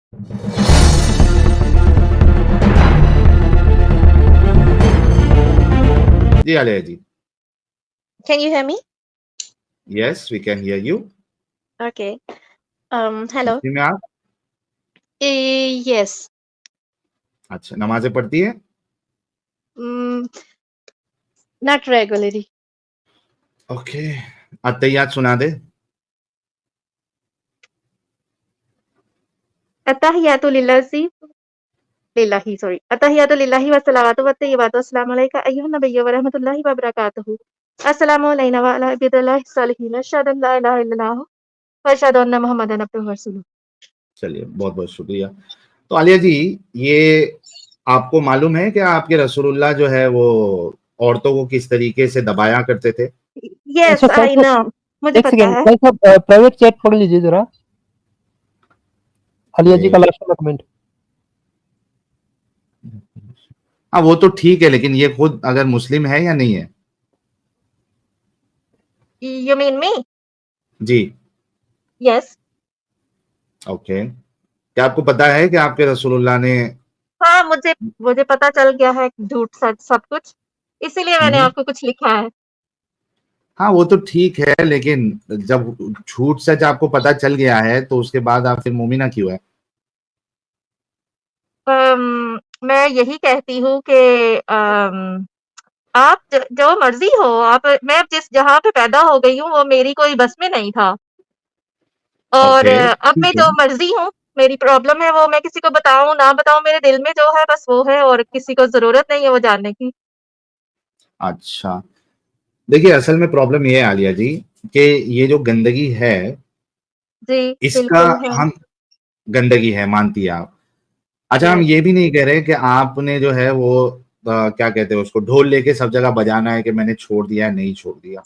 Ji Alia ji. Can you hear me? Yes we can hear you. Okay. Hello. मुस्लिम में आप? Yes. अच्छा, नमाजें पढ़ती है? Mm, not regularly. ओके, अत्तहियात सुना दे। Attahiyatu lillahi, sorry. Attahiyatu lillahi wa salawatu wa tayyibatu assalamu alayka ayyuhan nabiyyu wa rahmatullahi wa barakatuhu. Assalamu alayna wa ala ibadillahi salihin. Ashhadu an la ilaha illallah wa ashhadu anna Muhammadan abduhu wa rasuluhu. चलिए, बहुत-बहुत शुक्रिया। तो आलिया जी, ये आपको मालूम है कि आपके रसूलुल्लाह जो है वो औरतों को किस तरीके से दबाया करते थे? Yes, अच्छा I know. मुझे एक पता सेकंड, है। भाई साहब प्राइवेट चैट पढ़ लीजिए जरा, आलिया जी का लास्ट वाला कमेंट। हाँ, वो तो ठीक है, लेकिन ये खुद अगर मुस्लिम है या नहीं है? You mean me? जी। Yes. ओके। क्या आपको पता है कि आपके रसूलुल्लाह ने हाँ, मुझे पता चल गया है झूठ सच सब कुछ, इसीलिए मैंने आपको कुछ लिखा है। हाँ, वो तो ठीक है, लेकिन जब झूठ सच आपको पता चल गया है, तो उसके बाद आप फिर मोमिना क्यों है? मैं यही कहती हूँ कि आप जो मर्जी हो, आप मैं जिस जहाँ पे पैदा हो गई हूँ वो मेरी कोई बस में नहीं था। और ओके, अब मैं ठीक है। जो मर्जी हूँ, मेरी प्रॉब्लम है वो मैं किसी को बताऊँ ना बताऊँ, मेरे दिल में जो है बस वो है और किसी को ज़रूरत नहीं है वो जानने की। अच्छा। देखिए, असल में प्रॉब्लम ये है आलिया जी कि ये जो गंदगी है, जी, इसका बिल्कुल है। हम गंदगी है, मानती हैं आप। अच्छा, हम यस, ये भी नहीं कह रहे कि आपने जो है वो क्या कहते हैं उसको, ढोल लेके सब जगह बजाना है कि मैंने छोड़ दिया है, नहीं छोड़ दिया।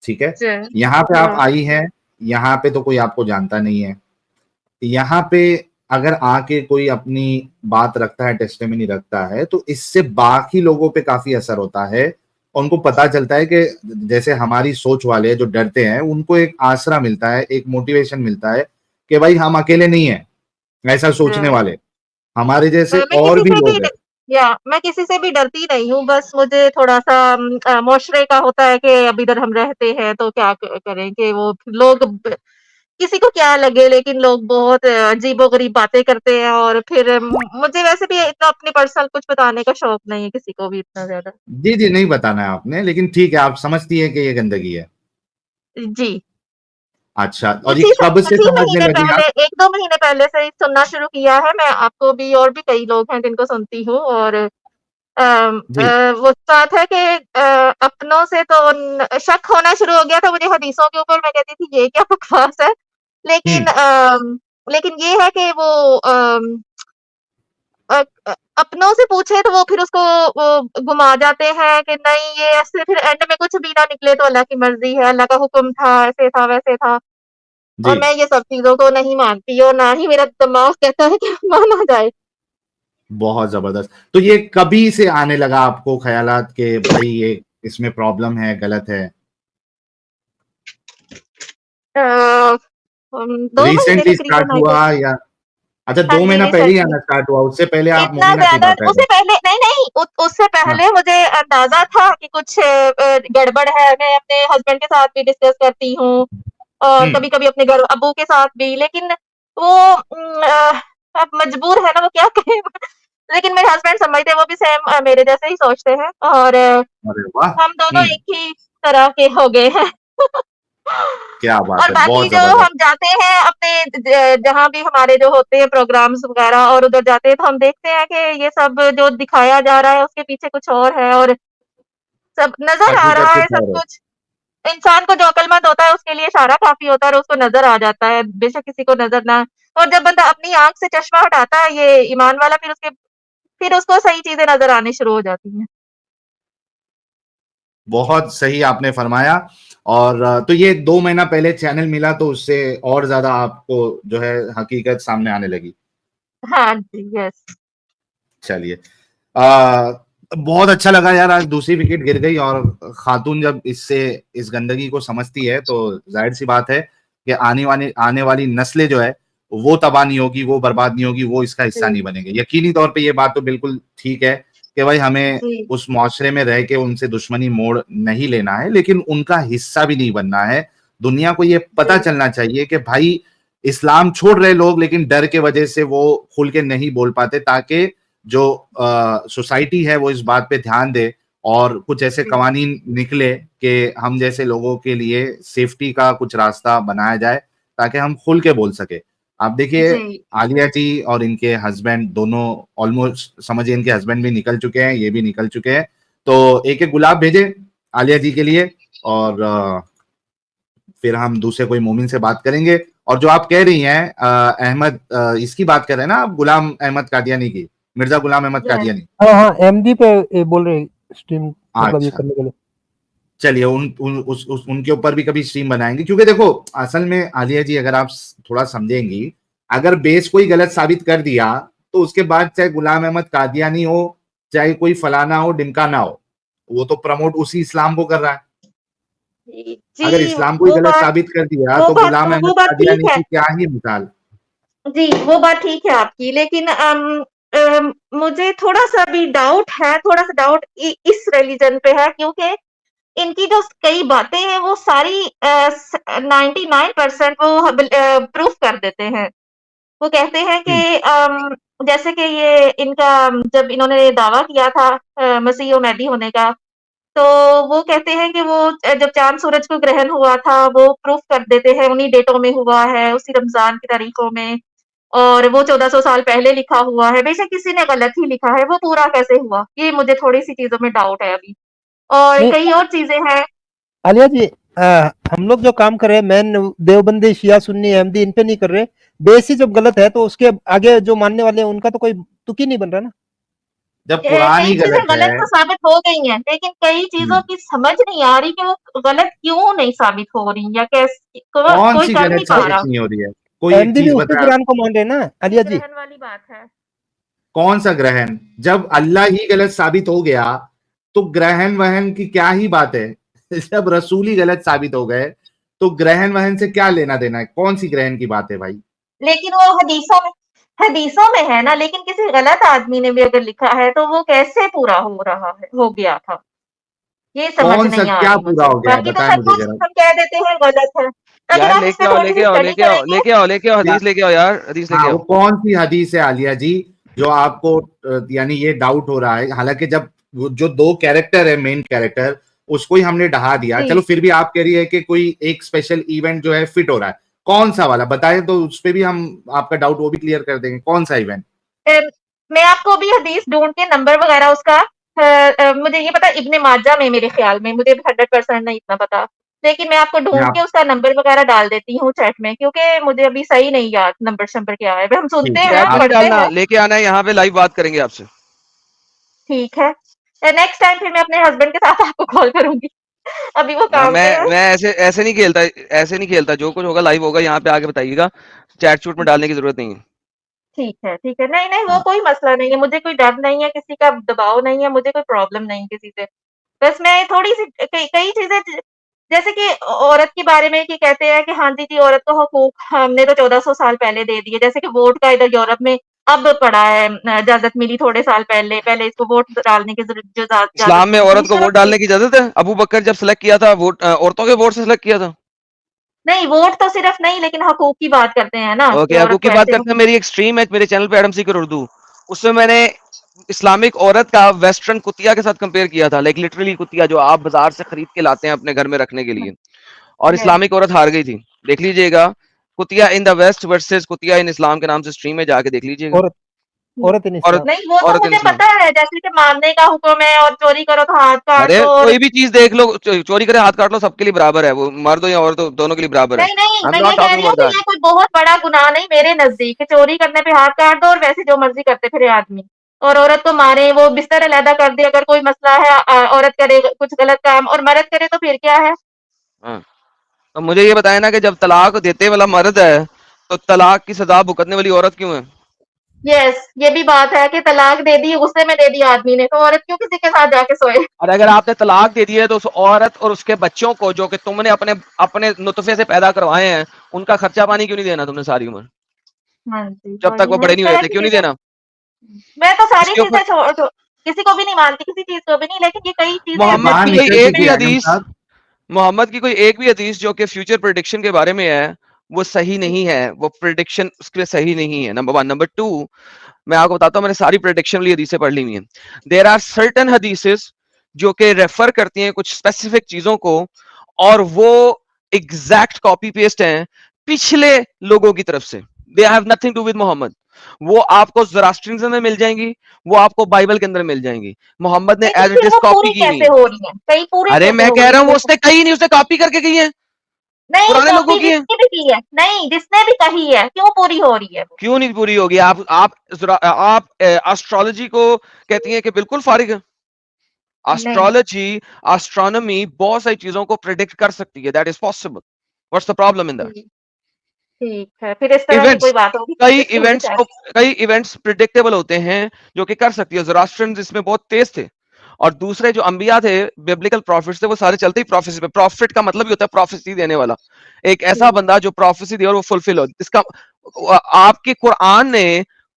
ठीक है? जी, यहाँ पे आप हाँ। आई हैं, यहाँ पे तो कोई आपको जानता नहीं है। यहाँ पे अगर आके कोई अपनी बात रखता है, टेस्टिमनी रखता है, तो इससे बाकी लोगों पे काफ़ी असर होता है। और उनको पता चलता है कि जैसे हमारी सोच वाले जो डरते हैं, उनको एक आसरा मिलता है, एक मोटिवेशन मिलता है कि भाई हम अकेले नहीं हैं, ऐसा सोचने जी। वाले। हमारे जैसे मैं और किसी भी से भी लोग हैं। मैं किसी से भी डरती नहीं हूँ, बस मुझे थोड़ा-सा मुआशरे का होता है कि अब इधर हम रहते हैं तो क्या करें कि वो लोग किसी को क्या लगे, लेकिन लोग बहुत अजीबो-गरीब बातें करते हैं और फिर मुझे वैसे भी इतना अपनी पर्सनल कुछ बताने का शौक नहीं है किसी को भी इतना ज़्यादा। जी, जी, नहीं बताना है आपने, लेकिन ठीक है, आप समझती हैं कि ये गंदगी है। जी। अच्छा, और ये इसी स कब से कुछ ही समझने महीने लगी पहले आप? 1-2 महीने पहले से ही सुनना शुरू किया है। मैं आपको भी और भी कई लोग हैं जिनको सुनती हूँ और जी। वो बात है कि अपनों से तो शक होना शुरू हो गया था मुझे हदीसों के ऊपर। मैं कहती थी ये क्या बकवास है। हुँ। लेकिन लेकिन ये है कि वो अपनों से पूछे तो वो फिर उसको वो घुमा जाते हैं कि नहीं ये ऐसे, फिर एंड में कुछ भी ना निकले तो अल्लाह की मर्ज़ी है, अल्लाह का हुक्म था, ऐसे था, वैसे था। जी। और मैं ये सब चीज़ों को नहीं मानती और ना ही मेरा दिमाग कहता है कि माना जाए। बहुत ज़बरदस्त। तो ये कभी से आने लगा आपको ख़यालात कि भाई ये इसमें प्रॉब्लम है, गलत है? अ, 2 महीने रिसेंटली स्टार्ट तकरीबन आई हुआ गेस। या अच्छा हाँ 2 जी, महीना पहले ही रिसेंटली। आना स्टार्ट हुआ, उससे पहले आप इतना मोमिना थी ज़्यादा उससे बाकायदा? पहले नहीं, उससे हाँ। पहले मुझे अंदाज़ा था कि कुछ गड़बड़ है। मैं अपने हस्बैंड के साथ भी डिस्कस करती हूँ और हुँ। कभी-कभी अपने घर अब्बू के साथ भी, लेकिन वो अब मजबूर है ना, वो क्या कहें। लेकिन मेरे हस्बैंड समझते हैं, वो भी सेम मेरे जैसे ही सोचते हैं और अरे वाह! हम दोनों हुँ, एक ही तरह के हो गए हैं। क्या बात और है, बाकी बहुत जो ज़बरदस्त। हम जाते हैं अपने जहाँ भी हमारे जो होते हैं प्रोग्राम्स वगैरह और उधर जाते हैं तो हम देखते हैं कि ये सब जो दिखाया जा रहा है उसके पीछे कुछ और है और सब नज़र आ हकीकत रहा है कुछ सब और है। कुछ। इंसान को जो अक्लमंद होता है उसके लिए इशारा काफ़ी होता है और उसको नज़र आ जाता है, बेशक किसी को नज़र ना। और जब बंदा अपनी आँख से चश्मा हटाता है ये ईमान वाला, फिर उसको सही चीज़ें नज़र आनी शुरू हो जाती हैं। बहुत सही आपने फरमाया। और तो ये 2 महीना पहले चैनल मिला तो उससे और ज़्यादा आपको जो है हकीकत सामने आने लगी। हाँ जी, यस। चलिए। बहुत अच्छा लगा यार, आज दूसरी विकेट गिर गई और खातून जब इस गंदगी को समझती है तो ज़ाहिर-सी बात है कि आने वाली नस्लें जो है वो तबाह नहीं होगी, वो बर्बाद नहीं होगी, वो इसका हिस्सा जी। नहीं बनेंगे। यकीनी तौर पे ये बात तो बिल्कुल ठीक है कि भाई हमें जी। उस मुआशरे में रह के उनसे दुश्मनी मोड़ नहीं लेना है, लेकिन उनका हिस्सा भी नहीं बनना है। दुनिया को ये पता जी। चलना चाहिए कि भाई इस्लाम छोड़ रहे लोग, लेकिन डर के वजह से वो खुल के नहीं बोल पाते, ताकि जो सोसाइटी है वो इस बात पे ध्यान दे और कुछ ऐसे जी। कवानीन निकले कि हम जैसे लोगों के लिए सेफ्टी का कुछ रास्ता बनाया जाए, ताकि हम खुल के बोल सके। आप देखिए जी। आलिया जी और इनके हस्बैंड दोनों ऑलमोस्ट समझिए इनके हस्बैंड भी निकल चुके हैं, ये भी निकल चुके हैं। तो एक-एक गुलाब भेजें आलिया जी के लिए और फिर हम दूसरे कोई मोमिन से बात करेंगे। और जो आप कह रही हैं अहमद इसकी बात कर रहे हैं ना आप, गुलाम अहमद कादियानी की, मिर्जा गुलाम अहमद यस। कादियानी। हाँ हाँ एमडी पे बोल रहे स्ट्रीम मतलब ये अच्छा, करने के लिए। चलिए उनके ऊपर भी कभी स्ट्रीम बनाएंगे, क्योंकि देखो असल में आलिया जी अगर आप थोड़ा समझेंगी, अगर बेस कोई गलत साबित कर दिया तो उसके बाद चाहे गुलाम अहमद कादियानी हो, चाहे कोई फलाना हो ढिमकाना हो, वो तो प्रमोट उसी इस्लाम को कर रहा है। अगर जी, इस्लाम को ही गलत साबित कर दिया तो गुलाम अहमद वो बात ठीक कादियानी है। की क्या ही मिसाल। जी, वो बात ठीक है आपकी, लेकिन मुझे थोड़ा-सा भी डाउट है, थोड़ा-सा डाउट इस रिलीजन पे है, क्योंकि इनकी जो कई बातें हैं वो सारी 99% वो प्रूफ कर देते हैं। वो कहते हैं कि हम्म, जैसे कि ये इनका जब इन्होंने दावा किया था मसीह और महदी होने का, तो वो कहते हैं कि वो जब चाँद-सूरज को ग्रहण हुआ था, वो प्रूफ कर देते हैं, उन्हीं डेटों में हुआ है, उसी रमज़ान की तारीखों में, और वो 1400 साल पहले लिखा हुआ है। बेशक किसी ने गलत ही लिखा है, वो पूरा कैसे हुआ? ये मुझे थोड़ी-सी चीज़ों में डाउट है अभी। और नहीं कई और चीज़ें हैं। आलिया जी, हम लोग जो काम कर रहे हैं मेन देवबंदी शिया सुन्नी अहमदी इन पे नहीं कर रहे। बेस ही जब गलत है तो उसके आगे जो मानने वाले हैं उनका तो कोई तुक ही नहीं बन रहा ना। जब कुरान कई ही चीज़ें गलत गलत है। तो साबित हो गई हैं, लेकिन कई चीज़ों हम्म, की समझ नहीं आ रही कि वो गलत क्यों नहीं साबित हो रही, या कौन कोई सी कर गलत नहीं पा साबित रहा। नहीं हो रही है? कोई एक अहमदी भी चीज उसी बताए। कुरान को मान रहे हैं ना आलिया जी। ग्रहण वाली बात है। कौन सा ग्रहण? जब अल्लाह ही गलत साबित हो गया तो ग्रहण वहन की क्या ही बात है। जब रसूल ही गलत साबित हो गए तो ग्रहण वहन से क्या लेना देना है? कौन सी ग्रहण की बात है भाई? लेकिन वो हदीसों में है ना, लेकिन किसी गलत आदमी ने भी अगर लिखा है, तो वो कैसे पूरा हो रहा है, हो गया था? ये समझ कौन सा नहीं आ क्या रही पूरा मुझे। हो गया है बाकी तो बताएं सब मुझे कुछ जरा। हम कह देते हैं गलत है। अगर यार आप इस पे लेके आओ थोड़ी-सी लेके आओ स्टडी लेके आओ करेंगे। लेके आओ लेके आओ क्या? हदीस लेके आओ यार, हदीस हाँ, लेके वो आओ। कौन सी हदीस है आलिया जी जो आपको यानी ये डाउट हो रहा है? हालांकि जब जो दो कैरेक्टर है, मेन कैरेक्टर, उसको ही हमने ढहा दिया, जी। चलो फिर भी आप कह रही है कि कोई एक स्पेशल इवेंट जो है फिट हो रहा है। कौन सा वाला बताएं तो उस पे भी हम आपका डाउट वो भी क्लियर कर देंगे। कौन सा इवेंट? मैं आपको अभी हदीस ढूँढ के नंबर वगैरह उसका मुझे ये पता है इब्न माजा में, मेरे ख़्याल में, मुझे 100% नहीं इतना पता। लेकिन मैं आपको मैं ढूँढ के आप उसका नंबर वगैरह डाल देती हूँ चैट में, क्योंकि मुझे अभी सही नहीं याद नंबर-शंबर क्या है। हम सुनते ठीक है हैं, चैट में नहीं आप पढ़ते डालना, हैं। लेके आना है यहाँ पे, लाइव बात करेंगे आपसे। ठीक है। नेक्स्ट टाइम फिर मैं अपने हस्बैंड के साथ आपको कॉल करूँगी। अभी वो हाँ, काम पे है। मैं ऐसे ऐसे नहीं खेलता, ऐसे नहीं खेलता। जो कुछ होगा लाइव होगा, यहाँ पे आके बताइएगा। चैट चूट में डालने की जरूरत नहीं है। ठीक है, ठीक है। नहीं, नहीं, वो हाँ, कोई मसला नहीं है, मुझे कोई डर नहीं है, किसी का दबाव नहीं है, मुझे कोई प्रॉब्लम नहीं है किसी से। बस मैं थोड़ी-सी कई कई चीज़ें जैसे कि औरत के बारे में कि कहते हैं कि हाँ जी, औरत को हकूक हमने तो 1400 साल पहले दे दिए। जैसे कि वोट का इधर यूरोप में अब पड़ा है, इजाज़त मिली थोड़े साल पहले, पहले इसको वोट डालने की जो इजाज़त इस्लाम में मिली थी, औरत उस को तरह वोट डालने की इजाजत है? अबू बकर जब सिलेक्ट किया था वोट, औरतों के वोट से सिलेक्ट किया था। नहीं, वोट तो सिर्फ नहीं, लेकिन हकूक की बात करते हैं ना कि ओके, औरत हकूक को की बात ऐसे करते हैं। मेरी एक स्ट्रीम है मेरे चैनल पे, एडम सीकर उर्दू। उसमें मैंने इस्लामिक औरत का वेस्टर्न कुतिया के साथ कंपेयर किया था, लाइक लिटरली कुतिया जो आप बाजार से खरीद के लाते हैं अपने घर में रखने के लिए। और यस। इस्लामिक औरत हार गई थी। देख लीजिएगा, कुतिया इन द वेस्ट वर्सेस कुतिया इन इस्लाम के नाम से स्ट्रीम में जाके देख लीजिएगा। औरत औरत इन औरत इस्लाम। नहीं, वो तो औरत इन मुझे इस्लाम। पता है, जैसे कि मारने का हुक्म है और चोरी करो तो हाथ काट अरे दो, और कोई भी चीज देख लो, चोरी करे हाथ काट लो, सबके लिए बराबर है। वो मर्द हो या औरत हो, दोनों के लिए बराबर है। नहीं, नहीं, आई मैं एम ये नॉट कह टॉकिंग रही हूँ अबाउट कि दैट। ये कोई बहुत बड़ा गुनाह नहीं मेरे नज़दीक, कि चोरी करने पे हाथ काट दो और वैसे जो मर्ज़ी करते फिरे आदमी। और औरत को मारे, वो बिस्तर अलहदा कर दे अगर कोई मसला है, औरत करे कुछ गलत काम और मर्द करे तो फिर क्या है? हाँ, तो मुझे ये बताया ना कि जब तलाक देते वाला मर्द है, तो तलाक की सजा भुगतने वाली औरत क्यों है? यस, ये भी बात है कि तलाक दे दी, गुस्से में दे दी आदमी ने, तो औरत क्यों किसी के साथ जाके सोए? और अगर आपने तलाक दे दी है तो उस औरत और उसके बच्चों को, जो कि तुमने अपने अपने नुतफे से पैदा करवाए हैं, उनका खर्चा पानी क्यों नहीं देना तुमने सारी उम्र? हाँ जी, जब तक वही वो ना, बड़े इस नहीं हो तरह जाते, की क्यों नहीं चीज़ें देना? मैं तो सारी इसके ऊपर चीज़ें छोड़ किसी को भी नहीं मानती, किसी चीज़ को भी नहीं, लेकिन ये कई चीज़ें ऐसी मोहम्मद बाहर की होती कोई हैं निकल एक चुकी भी है आजम हदीस साहब। मोहम्मद की कोई एक भी हदीस जो कि फ्यूचर प्रेडिक्शन के बारे में है, वो सही नहीं है, वो प्रेडिक्शन उसके लिए सही नहीं है, नंबर 1। नंबर 2, मैं आपको बताता हूँ, मैंने सारी प्रेडिक्शन वाली हदीसें पढ़ ली हुई हैं। देयर आर सर्टेन हदीसेस जो कि रेफर करती हैं कुछ स्पेसिफिक चीजों को, और वो एग्जैक्ट कॉपी पेस्ट हैं पिछले लोगों की तरफ से। They have nothing to with Mohammad. वो आपको ज़ोरास्ट्रियनिज्म में मिल जाएंगी, वो आपको बाइबल के अंदर मिल जाएंगी। मोहम्मद ने लेकिन एज इट फिर इज वो कॉपी पूरी की हुई कैसे है। हो रही हैं? कई पूरी अरे कैसे मैं हो कह रही रहा हैं? हूँ, वो जैसे उसने कही नहीं, उसने कॉपी करके की है नहीं, पुराने लोगों कॉपी की है। जिसने भी की है, नहीं, जिसने भी कही है, क्यों पूरी हो रही है वो? क्यों नहीं पूरी होगी? आप एस्ट्रोलॉजी को कहती हैं कि बिल्कुल फारिग है। नहीं, एस्ट्रोलॉजी, एस्ट्रोनॉमी बहुत सारी चीजों को प्रिडिक्ट कर सकती है, that is possible. What's the problem in that? ठीक ठीक है, फिर इस तरह की इवेंट्स, कोई बात होगी तो जिसकी मुझे जान कई इवेंट्स प्रिडिक्टेबल होते हैं जो कि कर सकती है। ज़ोरास्ट्रियंस इसमें बहुत तेज थे, और दूसरे जो अंबिया थे, बिब्लिकल प्रॉफिट्स थे, वो सारे चलते ही प्रोफेसी पे। प्रॉफिट का मतलब ही होता है प्रोफेसी देने वाला, एक ऐसा ठीक, बंदा जो प्रोफेसी दे और वो फुलफिल हो। इसका आपके कुरान ने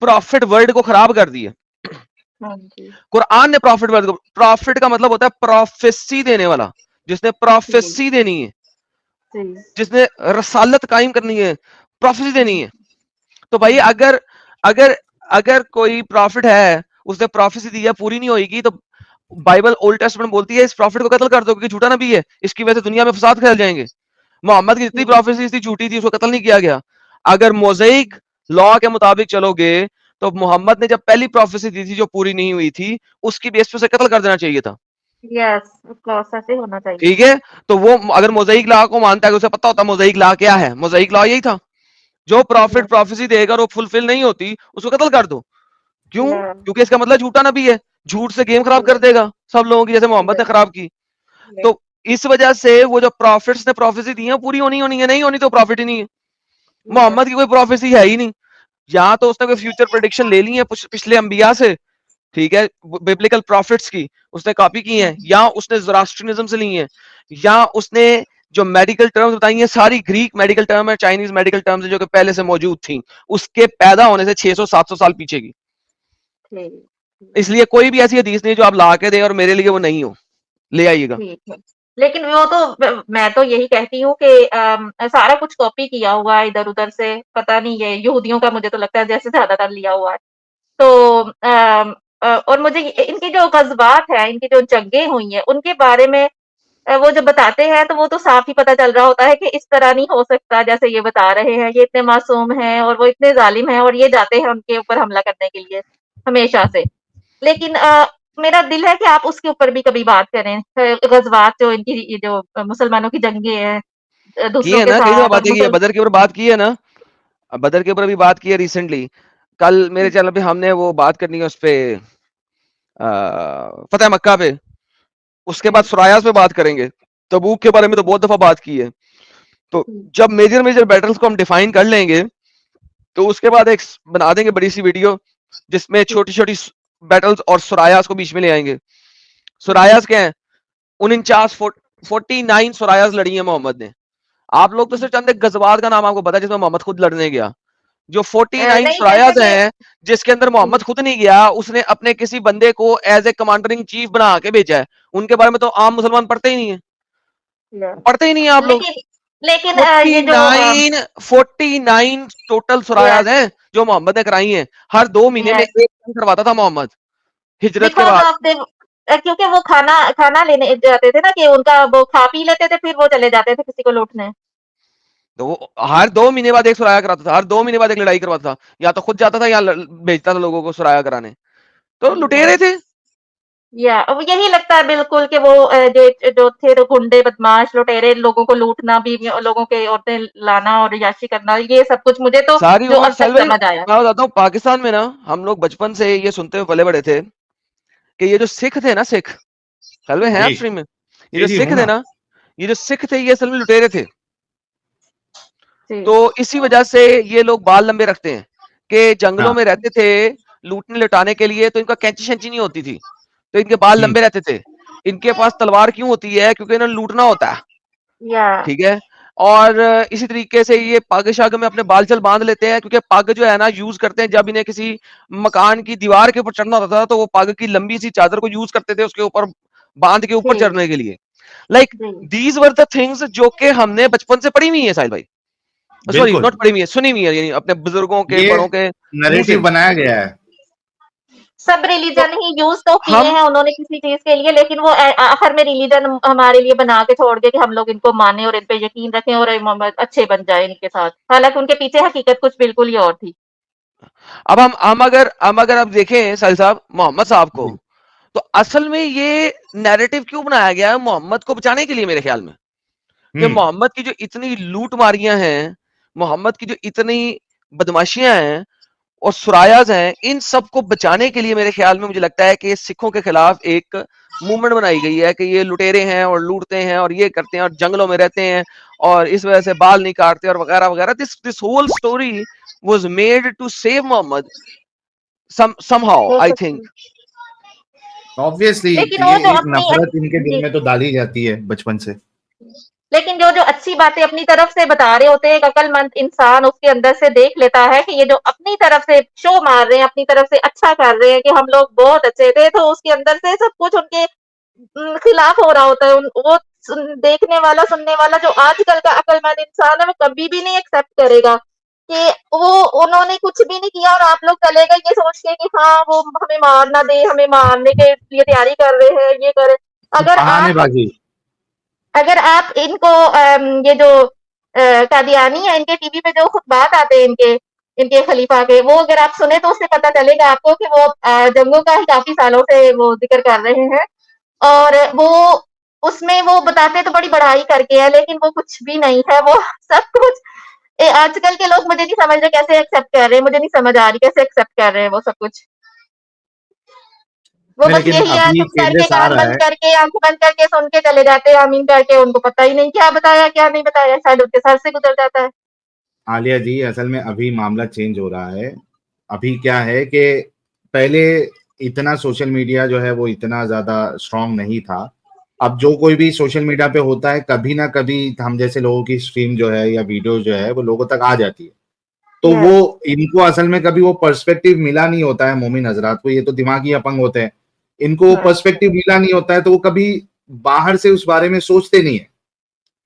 प्रॉफिट वर्ड को खराब कर दिया। हाँ जी, कुरान ने प्रॉफिट वर्ड को, प्रॉफिट का मतलब होता है प्रोफेसी देने वाला, जिसने जी, प्रोफेसी देनी है, जी, जिसने रसालत कायम करनी है, प्रोफेसी देनी हुँ, है। तो भाई हुँ, अगर अगर अगर कोई प्रॉफिट है, उसने प्रोफेसी दी है, पूरी नहीं होगी, तो बाइबल ओल्ड टेस्टमेंट बोलती है इस प्रॉफिट को कत्ल कर दो, क्योंकि झूठा नबी है, इसकी वजह से दुनिया में फसाद फैल जाएंगे। मोहम्मद की जितनी जी, प्रोफेसी थी झूठी थी, उसको कत्ल नहीं किया गया। अगर मोज़ेइक लॉ के मुताबिक चलोगे, तो मोहम्मद ने जब पहली प्रोफेसी दी थी जो पूरी नहीं हुई थी, उसकी बेस पे उसे कत्ल कर देना चाहिए था। यस, ऑफ कोर्स ऐसे होना चाहिए ठीक था। है, तो वो अगर मोज़ेइक लॉ को मानता है, उसे पता होता मोज़ेइक लॉ क्या है। मोज़ेइक लॉ यही था, जो प्रॉफिट यस, प्रोफेसी देगा और वो फुलफिल नहीं होती, उसको कत्ल कर दो। क्यों? यस, क्योंकि इसका मतलब झूठा नबी है, झूठ से गेम खराब कर यस, देगा सब लोगों की, जैसे मोहम्मद ने यस, खराब की। यस, तो इस वजह से वो जो प्रॉफिट्स ने प्रोफेसी दी है, पूरी होनी होनी है, नहीं होनी तो प्रॉफिट ही नहीं है। यस, मोहम्मद की कोई प्रोफेसी है ही नहीं। यहाँ तो उसने कोई फ्यूचर प्रेडिक्शन ले ली है पिछले अंबिया से, ठीक है, बिब्लिकल प्रॉफिट्स की उसने कॉपी की है, या उसने ज़ोरास्ट्रियनिज्म से ली है, या उसने जो मेडिकल टर्म्स बताई हैं, सारी ग्रीक मेडिकल टर्म है, चाइनीज मेडिकल टर्म्स है, जो कि पहले से मौजूद थी, उसके पैदा होने से 600-700 साल पीछे की। ठीक, ठीक, इसलिए कोई भी ऐसी हदीस नहीं जो आप ला के दे और मेरे लिए वो नहीं हो, ले आइएगा। ठीक है। लेकिन वो तो मैं तो यही कहती हूँ कि सारा कुछ कॉपी किया हुआ है इधर-उधर से, पता नहीं ये यहूदियों का मुझे तो लगता है जैसे ज़्यादातर लिया हुआ है। तो और मुझे इनकी जो ग़ज़वात हैं, इनकी जो जंगें हुई हैं, उनके बारे में वो जब बताते हैं तो वो तो साफ़ ही पता चल रहा होता है कि इस तरह नहीं हो सकता जैसे ये बता रहे हैं, ये इतने मासूम हैं और वो इतने ज़ालिम हैं और ये जाते हैं उनके ऊपर हमला करने के लिए, हमेशा से। लेकिन मेरा दिल है कि आप उसके ऊपर भी कभी बात करें। ग़ज़वात जो इनकी ये जो मुसलमानों की जंगें हैं की दूसरों है के ना, कई दफा साथ और बातें की है, बदर के ऊपर बात की है ना, बदर के ऊपर अभी बात की है रिसेंटली। कल मेरे चैनल पे हमने वो बात करनी है उस पे, फतेह मक्का पे, उसके बाद सुरायास पे बात करेंगे। तबूक के बारे में तो बहुत दफा बात की है। तो जब मेजर मेजर बैटल्स को हम डिफाइन कर लेंगे, तो उसके बाद एक बना देंगे बड़ी सी वीडियो, जिसमें छोटी छोटी बैटल्स और सुरायास को बीच में ले आएंगे। सुरायास क्या है? 49 सुरायास लड़ी है मोहम्मद ने। आप लोग तो सिर्फ चंद एक गजवात का नाम आपको पता है जिसमें मोहम्मद खुद लड़ने गया। जो 49 नहीं जैसे सुरायास कि हैं, जिसके अंदर मोहम्मद खुद नहीं गया, उसने अपने किसी बंदे को as a commander in chief बना के भेजा है। उनके बारे में तो आम मुसलमान पढ़ते ही नहीं है, पढ़ते ही नहीं है आप लोग। लेकिन लेकिन ये जो 49 टोटल सुरायात यस हैं जो मोहम्मद ने कराई हैं। हर 2 महीने में यस एक करवाता था मोहम्मद हिजरत के बिकॉज़ बाद। ऑफ द क्योंकि वो खाना खाना लेने जाते थे ना कि उनका वो खा पी लेते थे, फिर वो चले जाते थे किसी को लूटने। तो वो हर 2 महीने बाद एक सुराया कराता था, हर 2 महीने बाद एक लड़ाई करवाता था, या तो खुद जाता था या भेजता था लोगों को सुराया कराने। तो लुटेरे थे। या अब यही लगता है बिल्कुल कि वो जो जो थे तो गुंडे, बदमाश, लुटेरे लोगों को लूटना, बीवियों लोगों के औरतें लाना और याशी करना, ये सब कुछ मुझे तो सारी जो उम्र अब तक सलवे, समझ आया। मैं बताता हूँ, पाकिस्तान में ना हम लोग बचपन से ये सुनते हुए पले बड़े थे कि ये जो सिख थे ना, सिख सलवे हैं आप जी स्ट्रीम में, ये जी जो जी सिख हूँ थे ना। ना, ये जो सिख थे ये असल में लुटेरे थे। जी, तो इसी वजह से ये लोग बाल लंबे रखते हैं कि जंगलों हाँ। में रहते थे लूटने लुटाने के लिए, तो इनका कैंची शैंची नहीं होती थी, तो इनके बाल लंबे रहते थे। इनके पास तलवार क्यों होती है? क्योंकि इन्हें लूटना होता है, या ठीक है। और इसी तरीके से ये पग शग में अपने बाल चल बांध लेते हैं, क्योंकि पग जो है ना यूज करते हैं जब इन्हें किसी मकान की दीवार के ऊपर चढ़ना होता था, तो वो पग की लंबी सी चादर को यूज करते थे उसके ऊपर बांध के ऊपर जी, चढ़ने के लिए। लाइक जी। दीज वर द थिंग्स जो कि हमने बचपन से पढ़ी हुई है साहिल भाई, सॉरी बिल्कुल, नॉट पढ़ी हुई है, सुनी हुई है, यानी अपने बुजुर्गों के ये बड़ों के मुंह से। नैरेटिव बनाया गया है। सब तो रिलीजन ही यूज़ तो किए हम हैं उन्होंने किसी चीज़ के लिए, लेकिन वो आखिर में रिलीजन हमारे लिए बना के छोड़ गए कि हम लोग इनको माने और इन पे यकीन रखें और मोहम्मद अच्छे बन जाए इनके साथ। हालाँकि उनके पीछे हकीकत कुछ बिल्कुल ही और थी। अब हम अगर अब देखें साहिल साहब मोहम्मद साहब को, जी। तो असल में ये नैरेटिव क्यों बनाया गया है मोहम्मद को बचाने के लिए मेरे ख्याल में, कि हुँ, मोहम्मद की जो इतनी लूट मारियां हैं, मोहम्मद की जो इतनी बदमाशियां हैं और सुरायाज हैं, इन सब को बचाने के लिए मेरे ख्याल में मुझे लगता है कि सिखों के खिलाफ एक मूवमेंट बनाई गई है कि ये लुटेरे हैं और लूटते हैं और ये करते हैं और जंगलों में रहते हैं और इस वजह से बाल नहीं काटते और वगैरह वगैरह। This whole story was made to save Mohammad somehow हो I सकती think। है। ऑब्वियसली लेकिन वो ये जो एक अपनी नफ़रत इनके दिल जी। में तो डाली जाती है बचपन से। लेकिन जो अच्छी बातें अपनी तरफ से बता रहे होते हैं, एक अक्लमंद इंसान उसके अंदर से देख लेता है कि ये जो अपनी तरफ से शो मार रहे हैं, अपनी तरफ से अच्छा कर रहे हैं कि हम लोग बहुत अच्छे थे, तो उसके अंदर से सब कुछ उनके खिलाफ हो रहा होता है। वो देखने वाला, सुनने वाला जो आजकल का अक्लमंद इंसान है, वो कभी भी नहीं एक्सेप्ट करेगा कि वो उन्होंने कुछ भी नहीं किया और आप लोग चले गए ये सोच के कि हाँ, वो हमें मार ना दे, हमें मारने के लिए तैयारी कर रहे हैं, ये कर रहे अगर आप बहानेबाज़ी। अगर आप इनको ये जो कादियानी है इनके टीवी पे जो खुतबात आते हैं इनके इनके खलीफा के, वो अगर आप सुने तो उससे पता चलेगा आपको कि वो जंगों का ही काफ़ी सालों से वो ज़िक्र कर रहे हैं और वो उसमें वो बताते तो बड़ी बढ़ाई करके है, लेकिन वो कुछ भी नहीं है, वो सब कुछ आजकल के लोग मुझे नहीं समझ रहे कैसे एक्सेप्ट कर रहे हैं, मुझे नहीं समझ आ रही कैसे एक्सेप्ट कर रहे हैं वो सब कुछ। वो नहीं, बस लेकिन यही है अभी चुप करके चेंजेस आ कान रहा बंद है। करके आँखें बंद करके सुन के चले जाते हैं आमीन करके, उनको पता ही नहीं क्या बताया, क्या नहीं बताया, शायद उनके सर से गुज़र जाता है। आलिया जी, असल में अभी मामला चेंज हो रहा है। अभी क्या है कि पहले इतना सोशल मीडिया जो है वो इतना ज़्यादा स्ट्रॉन्ग नहीं था। अब जो कोई भी सोशल मीडिया पे होता है, कभी ना कभी हम जैसे लोगों की स्ट्रीम जो है या वीडियो जो है वो लोगों तक आ जाती है। तो यस, वो इनको असल में कभी वो पर्सपेक्टिव मिला नहीं होता है मोमिन हज़रात को, ये तो दिमागी अपंग होते हैं। इनको वो यस, पर्सपेक्टिव मिला नहीं होता है, तो वो कभी बाहर से उस बारे में सोचते नहीं है।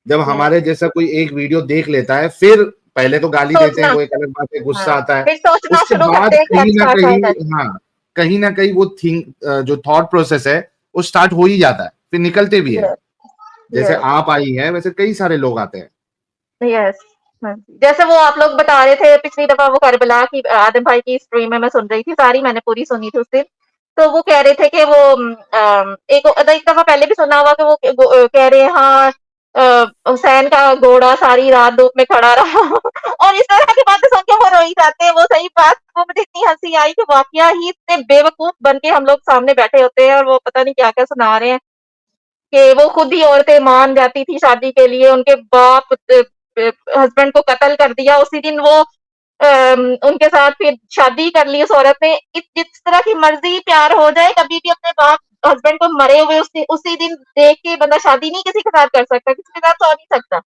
जब यस। हमारे जैसा कोई एक वीडियो देख लेता है, फिर पहले तो गाली देते हैं, सोचना वो एक अलग बात है, हाँ, गुस्सा आता है। फिर सोचना उसके शुरू बाद करते हैं कि कहीं न अच्छा कहीं शायद हाँ, कहीं न कहीं वो जो थॉट प्रोसेस है, वो स्टार्ट हो ही जाता है, फिर निकलते भी हैं। यस, जैसे यस, आप आई हैं, वैसे कई सारे लोग आते हैं। यस। हाँ जी, जैसे वो आप लोग बता रहे थे पिछली दफ़ा वो करबला की आदम भाई की स्ट्रीम में मैं सुन रही थी, सारी मैंने पूरी सुनी थी उस दिन। तो वो कह रहे थे कि वो एक दफ़ा पहले भी सुना होगा कि वो कह रहे हैं हाँ हुसैन का घोड़ा सारी रात धूप में खड़ा रहा और इस तरह की बातें सुन के वो रो ही जाते हैं। वो सही बात वो मुझे इतनी हँसी आई कि वाक़या ही इतने बेवकूफ़ बन के हम लोग सामने बैठे होते हैं और वो पता नहीं क्या-क्या सुना रहे हैं कि वो खुद ही औरतें मान जाती थी शादी के लिए, उनके बाप हस्बैंड को कत्ल कर दिया, उसी दिन वो उनके साथ फिर शादी कर ली उस औरत ने। जिस तरह की मर्ज़ी प्यार हो जाए, कभी भी अपने बाप हस्बैंड को मरे हुए उसी दिन देख के बंदा शादी नहीं किसी के साथ कर सकता, किसी के साथ सो नहीं सकता।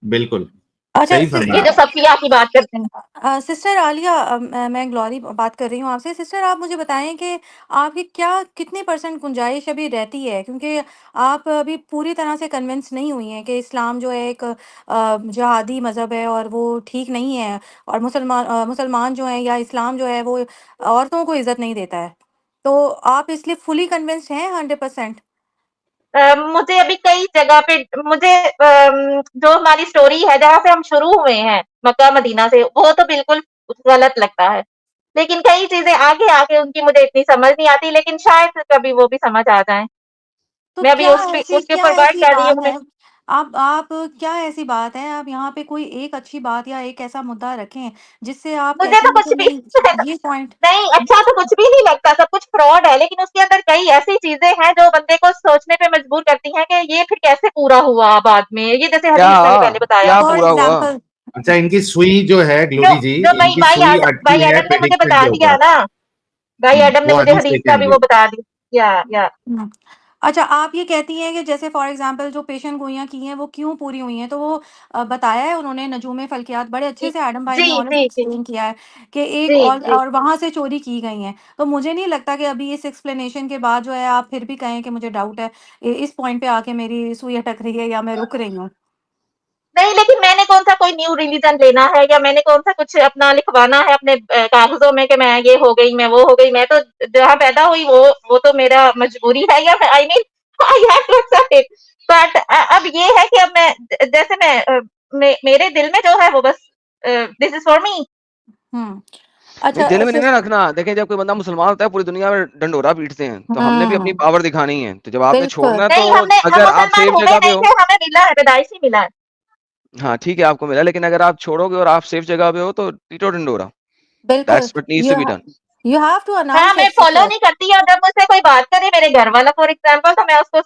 बिल्कुल, अच्छा सही ये फरमाया जो आपने। सफ़िया की बात करते हैं। सिस्टर आलिया, मैं ग्लोरी बात कर रही हूँ आपसे। सिस्टर आप मुझे बताएं कि आपकी क्या कितनी परसेंट गुंजाइश अभी रहती है, क्योंकि आप अभी पूरी तरह से कन्विंस नहीं हुई हैं कि इस्लाम जो है एक जिहादी मज़हब है और वो ठीक नहीं है, और मुसलमान जो हैं या इस्लाम जो है वो औरतों को इज़्ज़त नहीं देता है। तो आप इसलिए फुली कन्विंस्ड हैं 100%? मुझे अभी कई जगह पे मुझे जो हमारी स्टोरी है जहाँ से हम शुरू हुए हैं मक्का मदीना से वो तो बिल्कुल गलत लगता है। लेकिन कई चीज़ें आगे आके उनकी मुझे इतनी समझ नहीं आती लेकिन शायद कभी वो भी समझ आ जाएँ। तो मैं अभी उसके क्या ऊपर वर्क ऐसी कर रही बात हूँ। है, आप क्या ऐसी बात है, आप यहाँ पे कोई एक अच्छी बात या एक ऐसा मुद्दा रखें जिससे आप मुझे कहते तो हैं कुछ कि भी नहीं ये पॉइंट। नहीं अच्छा तो कुछ भी नहीं लगता, सब कुछ फ्रॉड है, लेकिन उसके अंदर कई ऐसी चीज़ें हैं जो बंदे को सोचने पे मजबूर करती हैं कि ये फिर कैसे पूरा हुआ बाद में। ये जैसे क्या हदीस मैंने पहले बताया। क्या फॉर पूरा हुआ? एग्जाम्पल, अच्छा, इनकी सुई जो है जो ग्लोरी जी, जो इनकी सुई भाई अटकी है एडम ने मुझे प्रेडिक्शन बता के दिया ऊपर। ना, भाई एडम ने वो मुझे हदीस हदीस लेके का भी आएँगे। वो बता दिया। या अच्छा, आप ये कहती हैं कि जैसे फॉर एग्ज़ाम्पल जो पेशन गोइयाँ की हैं, वो क्यों पूरी हुई हैं? तो वो बताया है उन्होंने नजूम फ़ल्कियात बड़े अच्छे से एडम भाई ने जी, ऑनेस्ट जी, जी, एक्सप्लेन किया है कि एक जी, जी। और वहाँ से चोरी की गई हैं। तो मुझे नहीं लगता कि अभी इस एक्सप्लेनेशन के बाद जो है आप फिर भी कहें कि मुझे डाउट है, इस पॉइंट पे आके मेरी सुई अटक रही है या मैं रुक रही हूँ। नहीं, लेकिन मैंने कौन-सा कोई न्यू रिलीजन लेना है या मैंने कौन-सा कुछ अपना लिखवाना है अपने कागज़ों में कि मैं ये हो गई, मैं वो हो गई। मैं तो जहाँ पैदा हुई वो तो मेरा मजबूरी है या I mean I have to accept it. But अब ये है कि अब मैं जैसे मेरे दिल में जो है वो बस दिस इज़ फॉर मी। हुँ। नहीं, अच्छा दिल में नहीं ना रखना। देखें, जब कोई बंदा मुसलमान होता है, पूरी दुनिया में ढंढोरा पीटते हैं, तो हमने भी अपनी हुँ, पावर दिखानी है। तो जब आपने बिल्कुल। छोड़ना है, नहीं, तो हम अगर आप मुसलमान सेफ हुए जगह पे नहीं हो, थे, हमें मिला है, पैदाइशी मिला है। हाँ, ठीक है, आपको मिला, लेकिन अगर आप छोड़ोगे और आप सेफ जगह पे हो, तो पीटो ढंढोरा। बिल्कुल। That's what needs to you be uh done. You have to हाँ, अनाउंस मैं इट फ़ॉलो सिस्टर। नहीं करती और जब मुझसे कोई बात करे मेरे घर वाला फॉर एग्ज़ाम्पल तो मैं उसको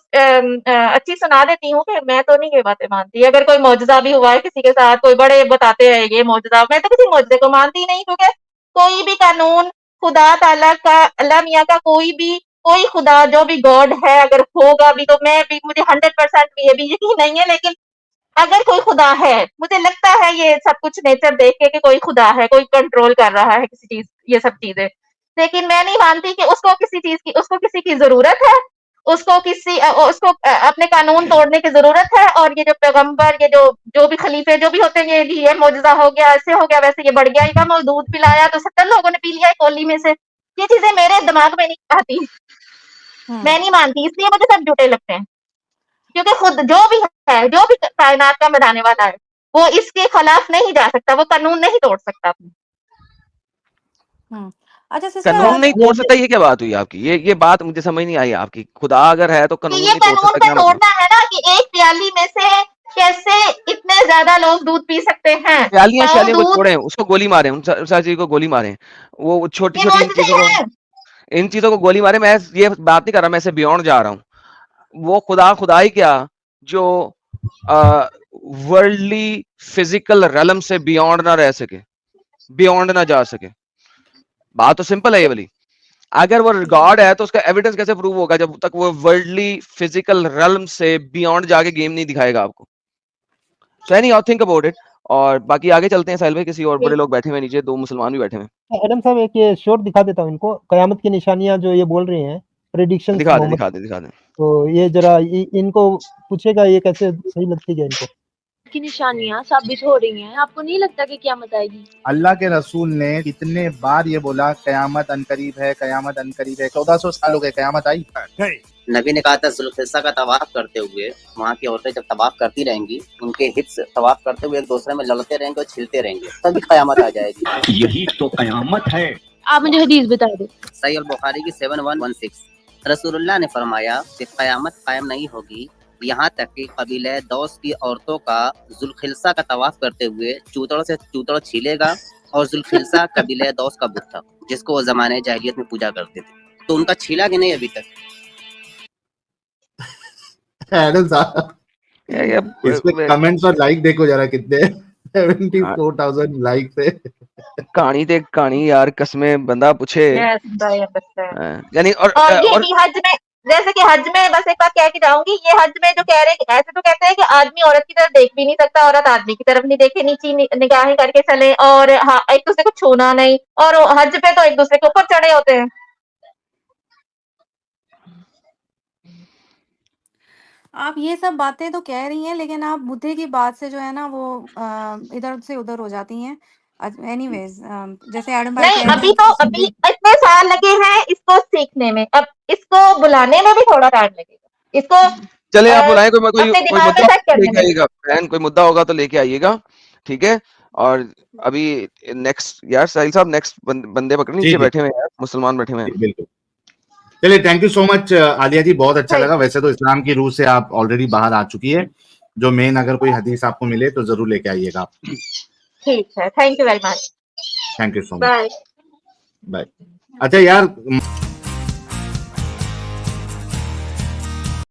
अच्छी सुना देती हूँ कि मैं तो नहीं ये बातें मानती। अगर कोई मौजज़ा भी हुआ है किसी के साथ, कोई बड़े बताते हैं ये मौजज़ा, मैं तो किसी मौजज़े को मानती ही नहीं क्योंकि कोई भी कानून खुदा ताला का, अल्लाह मियाँ का कोई खुदा जो भी गॉड है अगर होगा भी तो मैं भी मुझे 100% ये भी यकीन नहीं है लेकिन अगर कोई खुदा है, मुझे लगता है ये सब कुछ नेचर देख के कि कोई खुदा है, कोई कंट्रोल कर रहा है किसी चीज़ ये सब चीज़ें। लेकिन मैं नहीं मानती कि उसको किसी की ज़रूरत है, उसको अपने कानून तोड़ने की ज़रूरत है और ये जो पैगंबर, ये जो भी खलीफे जो भी होते हैं, ये मौजज़ा हो गया, ऐसे हो गया, वैसे ये बढ़ गया, इनका मैं दूध पिलाया तो 70 लोगों ने पी लिया है कोली में से। ये चीज़ें मेरे दिमाग में नहीं आती, हुँ। मैं नहीं मानती, इसलिए मुझे सब झूठे लगते हैं। क्योंकि खुद जो भी कायनात का बनाने वाला है, वो इसके खिलाफ नहीं जा सकता, वो कानून नहीं तोड़ सकता। हुँ। अच्छा सिस्टर कानून आप नहीं तोड़ सकता, ये क्या बात हुई आपकी? ये बात मुझे समझ नहीं आई आपकी। खुदा अगर है, तो कि कानून ये नहीं तोड़ कानून सकता, पे क्या मतलब? तोड़ना है ना कि एक प्याली में से कैसे इतने ज़्यादा लोग दूध पी सकते हैं, पाव प्यालियाँ-श्यालियों को दूध, छोड़ें, उसको गोली मारें, उन सारी चीज़ को गोली मारें। वो ये छोटी-छोटी मुझसे है। इन चीज़ों को गोली मारें। मैं ये बात नहीं कर रहा, मैं इससे बियॉन्ड जा रहा हूँ। वो खुदा ही क्या, जो वर्ल्डली फिजिकल रेलम से बियॉन्ड ना रह सके, बियॉन्ड ना जा सके। बात तो सिंपल है ये वाली। अगर वो गॉड है, तो उसका एविडेंस कैसे प्रूव होगा जब तक वो वर्ल्डली फिजिकल रेलम से बियॉन्ड जाके गेम नहीं दिखाएगा आपको। So any how, think about it. और बाकी आगे चलते हैं। साहिल भाई, किसी और बड़े लोग बैठे हुए नीचे, 2 मुसलमान भी बैठे हुए हैं। एडम साहब एक ये शॉट दिखा देता हूँ इनको, कयामत की निशानियां जो ये बोल रहे हैं, प्रेडिक्शंस दिखा दे, मोहम्मद। दिखा दे, दिखा दे। तो ये जरा इनको पूछेगा ये कैसे सही लगती है इनको। की निशानियां साबित हो रही हैं, आपको नहीं लगता कि क़यामत आएगी? अल्लाह के रसूल ने कितने बार ये बोला कयामत अनकरीब है, कयामत अनकरीब है। 1400 साल हो गए, कयामत आई? नबी ने कहा था जुल्फ़िसा का तवाफ करते हुए वहाँ की औरतें जब तवाफ करती रहेंगी, उनके हिप्स तवाफ करते हुए एक दूसरे में लड़ते रहेंगे और छिलते रहेंगे, तभी कयामत आ जाएगी। यही तो कयामत है। आप मुझे हदीस बता दो। सही अल बुखारी की 7116 रसूलुल्लाह ने फरमाया कि कयामत कायम नहीं होगी यहाँ तक कि कबीले दौस की औरतों का जुल्खिल्सा का तवाफ करते हुए चूतड़ से चूतड़ छीलेगा। और जुल्खिल्सा कबीले दौस का बुत था जिसको वो ज़माने जाहिलियत में पूजा करते थे, तो उनका छीला कि नहीं अभी तक? एडम साहब, इस पे कमेंट्स और लाइक देखो जरा कितने 74,000 लाइक है। कहानी ते कहानी यार, कसमें बंदा पूछे। यस, भाई अंडरस्टैंड। यानी और ये भी हज में, जैसे कि हज में बस एक बात कह के जाऊंगी, ये हज में जो कह रहे हैं, ऐसे तो कहते हैं कि आदमी औरत की तरफ देख भी नहीं सकता, औरत आदमी की तरफ नहीं देखे, नीची निगाहें करके चले और हाँ, एक दूसरे को छूना नहीं, और हज पे तो एक दूसरे के ऊपर चढ़े होते हैं। आप ये सब बातें तो कह रही हैं, लेकिन आप बुद्धे की बात से जो है ना वो इधर से उधर हो जाती हैं। एनीवेज जैसे एडम भाई नहीं, कह रहे हैं अभी इतने साल लगे हैं इसको सीखने में, अब इसको बुलाने में भी थोड़ा टाइम लगेगा, इसको चले आप बुलाएं, कोई अपने दिमाग में मुद्दा सेट करने लेके में। आइएगा बहन, कोई मुद्दा होगा तो लेके आइएगा, ठीक है। और अभी नेक्स्ट यार साहिल साहब, नेक्स्ट बंदे पकड़ नीचे बैठे हुए हैं, मुसलमान बैठे हुए हैं। बिल्कुल। चलिए, thank you so much Aliya ji, बहुत अच्छा लगा। वैसे तो इस्लाम की रूह से आप ऑलरेडी बाहर आ चुकी है, जो मेन अगर कोई हदीस आपको मिले तो जरूर लेके आइएगा आप। ठीक है, thank you very much, thank you so much, bye. Bye. अच्छा यार,